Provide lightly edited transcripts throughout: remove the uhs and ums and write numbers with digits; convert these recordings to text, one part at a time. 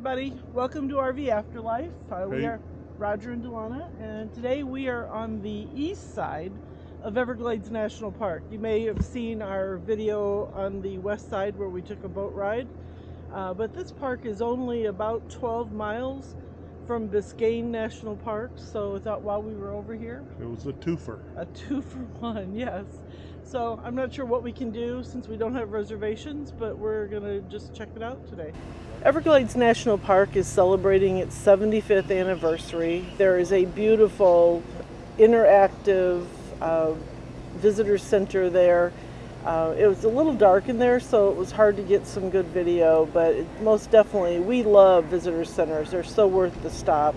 everybody, welcome to RV Afterlife. We Hey. are Roger and Delana, and today we are on the east side of Everglades National Park. You may have seen our video on the west side where we took a boat ride, but this park is only about 12 miles from Biscayne National Park, so I thought while we were over here, it was a twofer. A 2-for-1, yes. So I'm not sure what we can do since we don't have reservations, but we're gonna just check it out today. Everglades National Park is celebrating its 75th anniversary. There is a beautiful interactive visitor center there. It was a little dark in there, so it was hard to get some good video, but most definitely, we love visitor centers. They're so worth the stop.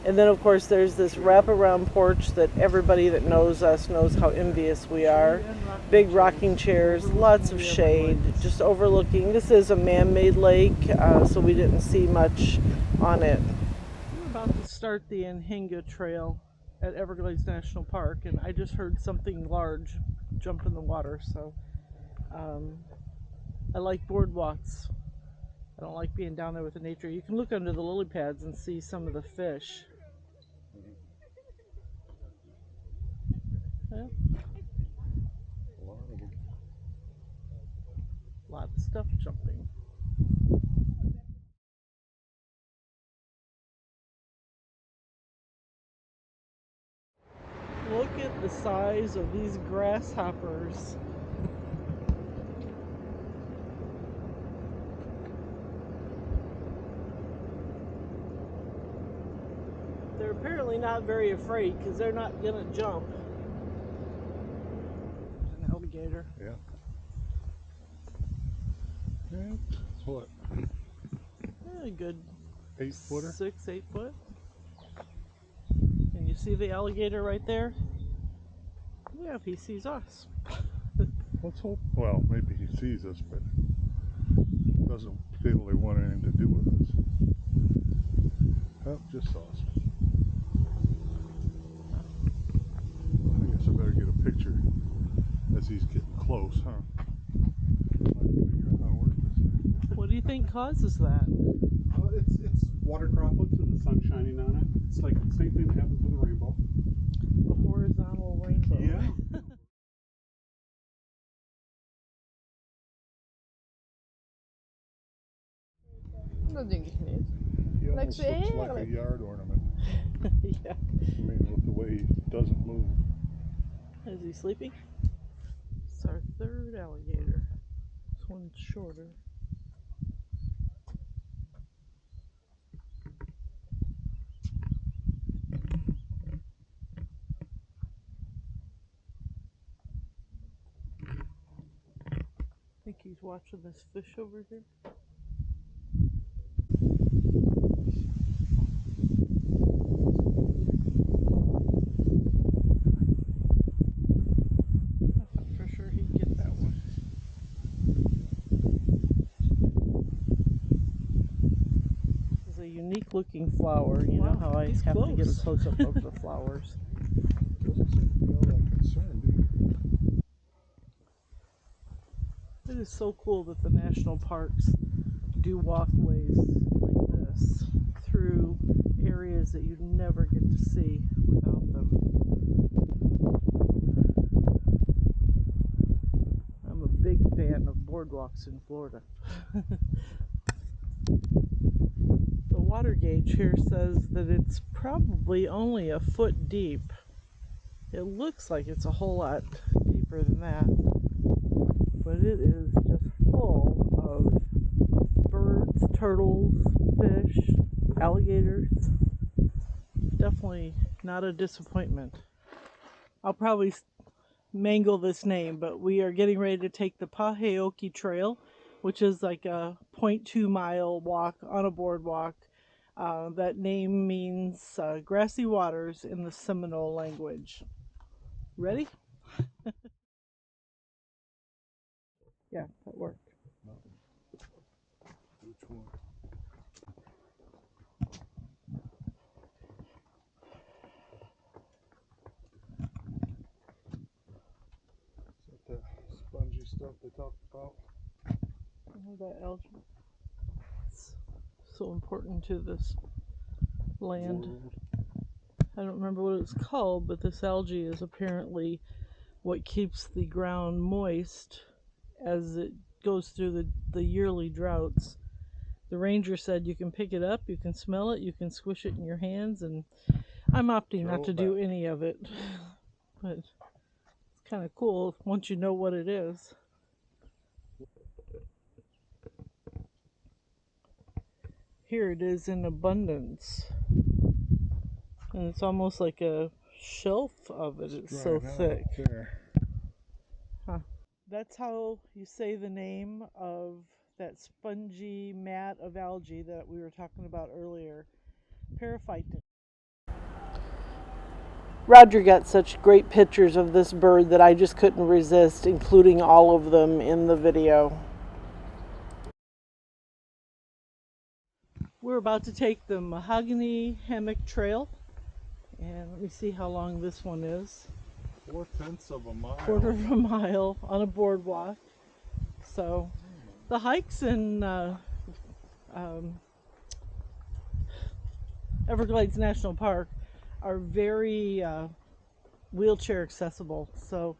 And then, of course, there's this wraparound porch that everybody that knows us knows how envious we are. Big rocking chairs, lots of shade, just overlooking. This is a man-made lake, so we didn't see much on it. We're about to start the Anhinga trail at Everglades National Park, and I just heard something large jump in the water, so I like boardwalks. I don't like being down there with the nature. You can look under the lily pads and see some of the fish. Yeah. A lot of stuff jumping. Look at the size of these grasshoppers. They're apparently not very afraid because they're not gonna jump. There's an alligator. Yeah. And what? A good 8-footer? 6-8 foot. And you see the alligator right there? Yeah, if he sees us. Let's hope. Well, maybe he sees us, but doesn't particularly want anything to do with us. Oh, just saw us. I guess I better get a picture as he's getting close, huh? What do you think causes that? It's water droplets and the sun shining on it. It's like the same thing that happens with a rainbow. A horizontal rainbow. Yeah. Dat denk ik niet. He almost looks like a yard ornament. Yeah. I mean, with the way he doesn't move. Is he sleeping? It's our third alligator. This one's shorter. I think he's watching this fish over here. I thought for sure he'd get that one. This is a unique looking flower. You know how I have to get a close up of the flowers. Doesn't seem to be all that concerned either. It is so cool that the national parks do walkways like this through areas that you'd never get to see without them. I'm a big fan of boardwalks in Florida. The water gauge here says that it's probably only a foot deep. It looks like it's a whole lot deeper than that, but it is just full of birds, turtles, fish, alligators. Definitely not a disappointment. I'll probably mangle this name, but we are getting ready to take the Paheoki Trail, which is like a 0.2 mile walk on a boardwalk. That name means grassy waters in the Seminole language. Ready? Yeah, that worked. Which one? Is that the spongy stuff they talked about? Oh, that algae. It's so important to this land. World. I don't remember what it's called, but this algae is apparently what keeps the ground moist as it goes through the yearly droughts. The ranger said you can pick it up, you can smell it, you can squish it in your hands, and I'm opting not to do any of it. But it's kind of cool once you know what it is. Here it is in abundance. And it's almost like a shelf of it. It's so thick. Huh. That's how you say the name of that spongy mat of algae that we were talking about earlier. Periphyton. Roger got such great pictures of this bird that I just couldn't resist including all of them in the video. We're about to take the Mahogany Hammock Trail, and let me see how long this one is. 4/10 of a mile. Quarter of a mile on a boardwalk. So the hikes in Everglades National Park are very wheelchair accessible. So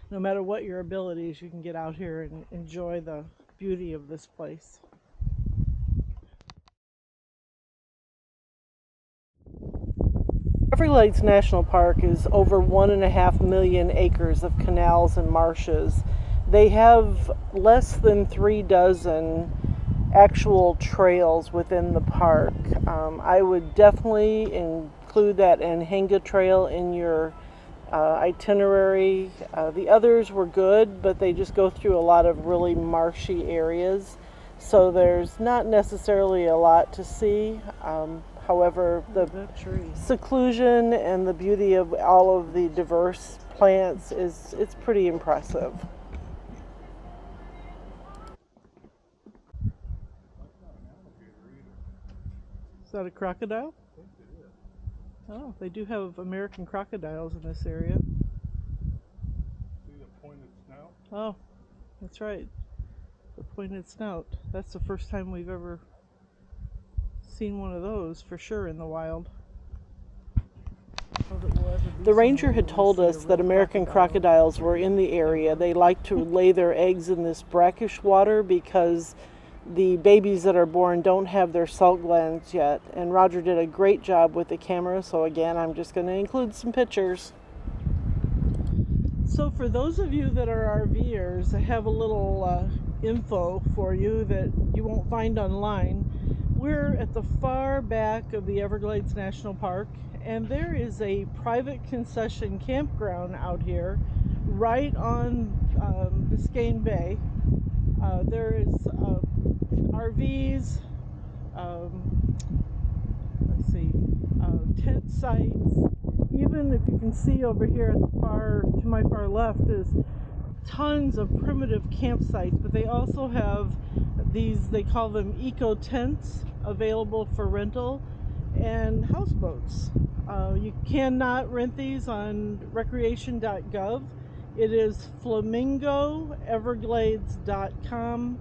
no matter what your abilities, you can get out here and enjoy the beauty of this place. Everglades National Park is over 1.5 million acres of canals and marshes. They have less than 3 dozen actual trails within the park. I would definitely include that Anhinga trail in your itinerary. The others were good, but they just go through a lot of really marshy areas, so there's not necessarily a lot to see. However, the seclusion and the beauty of all of the diverse plants it's pretty impressive. Is that a crocodile? Oh, they do have American crocodiles in this area. See the pointed snout? Oh, that's right. The pointed snout. That's the first time we've ever seen one of those for sure in the wild. The ranger had told us that American crocodiles were in the area. They like to lay their eggs in this brackish water because the babies that are born don't have their salt glands yet. And Roger did a great job with the camera, so again, I'm just going to include some pictures. So for those of you that are RVers, I have a little info for you that you won't find online. We're at the far back of the Everglades National Park, and there is a private concession campground out here right on Biscayne Bay. There is RVs, let's see, tent sites. Even if you can see over here at to my far left is tons of primitive campsites, but they also have these, they call them eco tents, available for rental, and houseboats. You cannot rent these on recreation.gov. It is flamingoeverglades.com.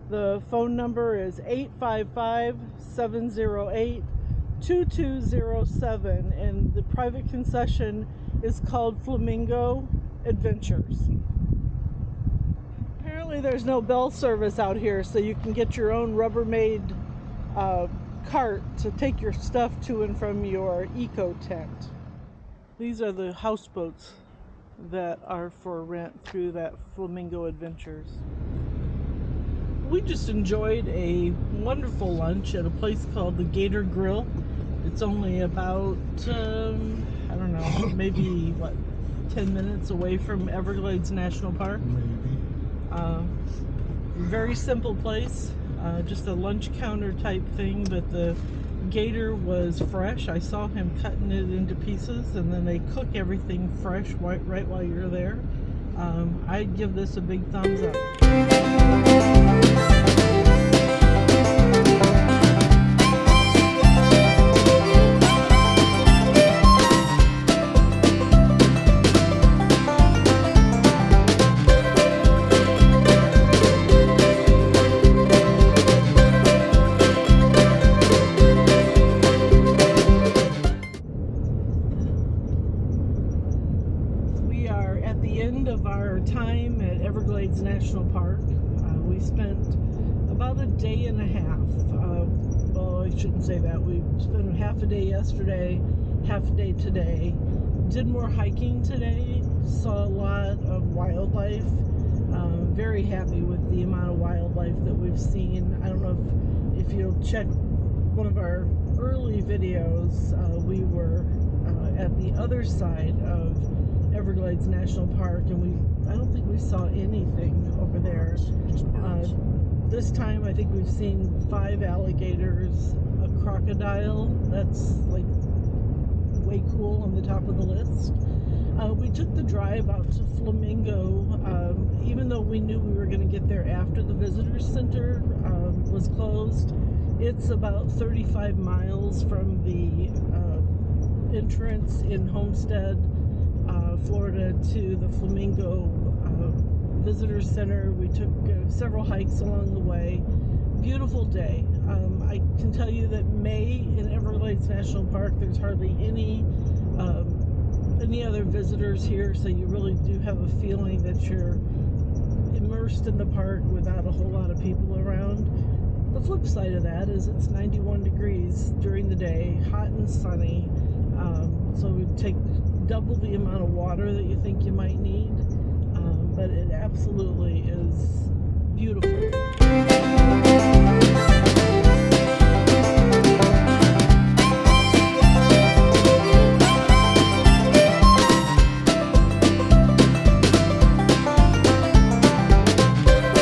The phone number is 855-708-2207, and the private concession is called Flamingo Adventures. Apparently there's no bell service out here, so you can get your own Rubbermaid cart to take your stuff to and from your eco tent. These are the houseboats that are for rent through that Flamingo Adventures. We just enjoyed a wonderful lunch at a place called the Gator Grille. It's only about, I don't know, maybe, 10 minutes away from Everglades National Park. Maybe. Very simple place, just a lunch counter type thing, but the gator was fresh. I saw him cutting it into pieces, and then they cook everything fresh right while you're there. I'd give this a big thumbs up. say that. We spent half a day yesterday, half a day today. Did more hiking today. Saw a lot of wildlife. Very happy with the amount of wildlife that we've seen. I don't know if you'll check one of our early videos. We were at the other side of Everglades National Park, and I don't think we saw anything over there. This time I think we've seen 5 alligators, a crocodile. That's like way cool, on the top of the list. We took the drive out to Flamingo, even though we knew we were going to get there after the visitor center was closed. It's about 35 miles from the entrance in Homestead, Florida, to the Flamingo visitor center. We took several hikes along the way. Beautiful day. I can tell you that May in Everglades National Park, there's hardly any other visitors here, so you really do have a feeling that you're immersed in the park without a whole lot of people around. The flip side of that is it's 91 degrees during the day, hot and sunny, so it would take double the amount of water that you think you might need, but it absolutely is beautiful.